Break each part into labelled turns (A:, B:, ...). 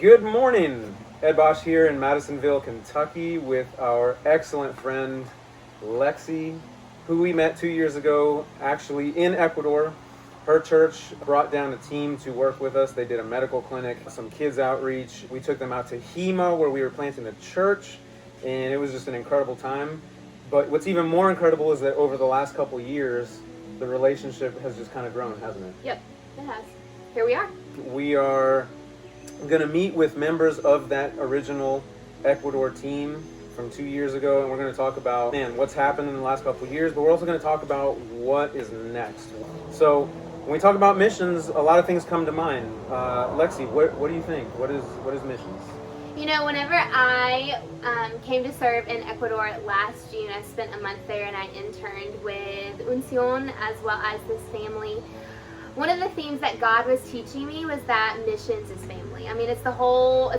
A: Good morning. Ed Bosch here in Madisonville, Kentucky with our excellent friend Lexi, who we met 2 years ago actually in Ecuador. Her church brought down a team to work with us. They did a medical clinic, some kids outreach. We took them out to Hema where we were planting a church, and it was just an incredible time. But what's even more incredible is that over the last couple years, the relationship has just kind of grown, hasn't it?
B: Yep, it has. Here we are.
A: We are going to meet with members of that original Ecuador team from 2 years ago, and we're going to talk about, what's happened in the last couple of years, but we're also going to talk about what is next. So when we talk about missions, a lot of things come to mind. Lexi, what do you think? What is missions?
B: You know, whenever I came to serve in Ecuador last June, I spent a month there and I interned with Uncion as well as this family. One of the themes that God was teaching me was that missions is family. I mean, it's the whole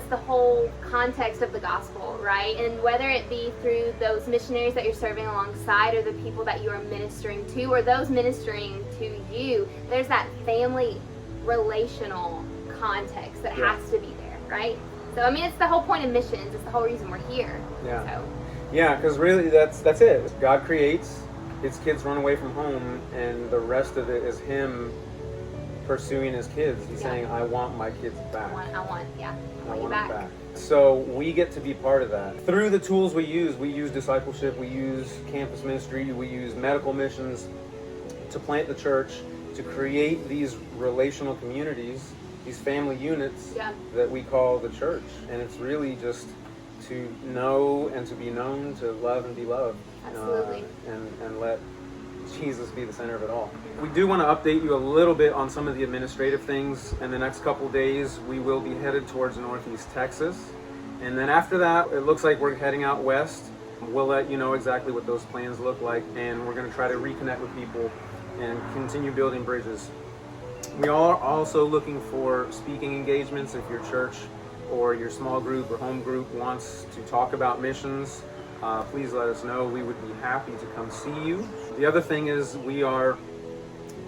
B: context of the gospel, right? And whether it be through those missionaries that you're serving alongside or the people that you are ministering to or those ministering to you, there's that family relational context that has to be there, right? So, I mean, it's the whole point of missions. It's the whole reason we're here.
A: Yeah.
B: So.
A: Yeah, because really that's it. God creates, his kids run away from home, and the rest of it is him pursuing his kids. He's saying, I want my kids back.
B: I want you
A: them
B: back.
A: So we get to be part of that. Through the tools we use discipleship, we use campus ministry, we use medical missions to plant the church, to create these relational communities, these family units that we call the church. And it's really just to know and to be known, to love and be loved.
B: Absolutely.
A: And let Jesus be the center of it all. We do want to update you a little bit on some of the administrative things. In the next couple days, we will be headed towards Northeast Texas. And then after that, it looks like we're heading out west. We'll let you know exactly what those plans look like, and we're going to try to reconnect with people and continue building bridges. We are also looking for speaking engagements. If your church or your small group or home group wants to talk about missions, please let us know. We would be happy to come see you. The other thing is we are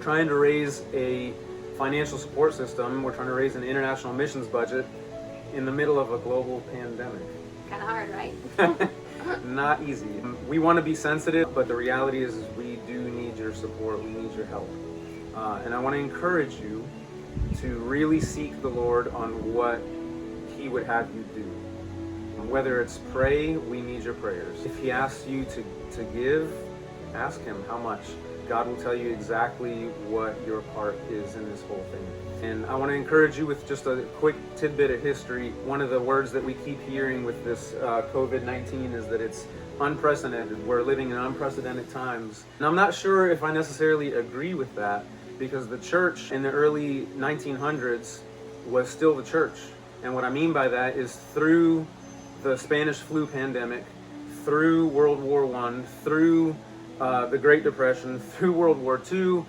A: trying to raise a financial support system. We're trying to raise an international missions budget in the middle of a global pandemic.
B: Kind of hard, right?
A: Not easy. We want to be sensitive, but the reality is we do need your support. We need your help. And I want to encourage you to really seek the Lord on what He would have you do. Whether it's pray, we need your prayers. If He asks you to give, ask Him how much. God will tell you exactly what your part is in this whole thing. And I want to encourage you with just a quick tidbit of history. One of the words that we keep hearing with this COVID-19 is that it's unprecedented. We're living in unprecedented times. And I'm not sure if I necessarily agree with that, because the church in the early 1900s was still the church. And what I mean by that is through the Spanish flu pandemic, through World War I, through the Great Depression, through World War II,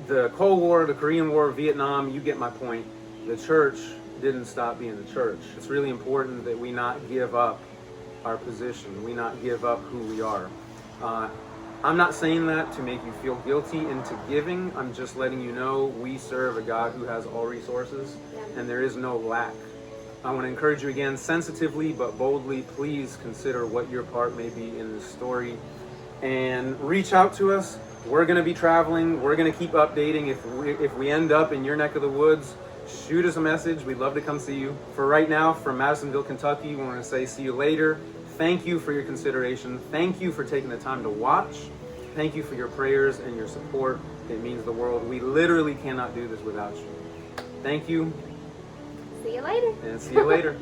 A: the Cold War, the Korean War, Vietnam, you get my point. The church didn't stop being the church. It's really important that we not give up our position, we not give up who we are. I'm not saying that to make you feel guilty into giving. I'm just letting you know we serve a God who has all resources, and there is no lack. I want to encourage you again, sensitively but boldly, please consider what your part may be in this story. And reach out to us. We're going to be traveling. We're going to keep updating. If we end up in your neck of the woods, shoot us a message. We'd love to come see you. For right now, from Madisonville, Kentucky, we want to say see you later. Thank you for your consideration. Thank you for taking the time to watch. Thank you for your prayers and your support. It means the world. We literally cannot do this without you. Thank you.
B: See you later.
A: And see you later.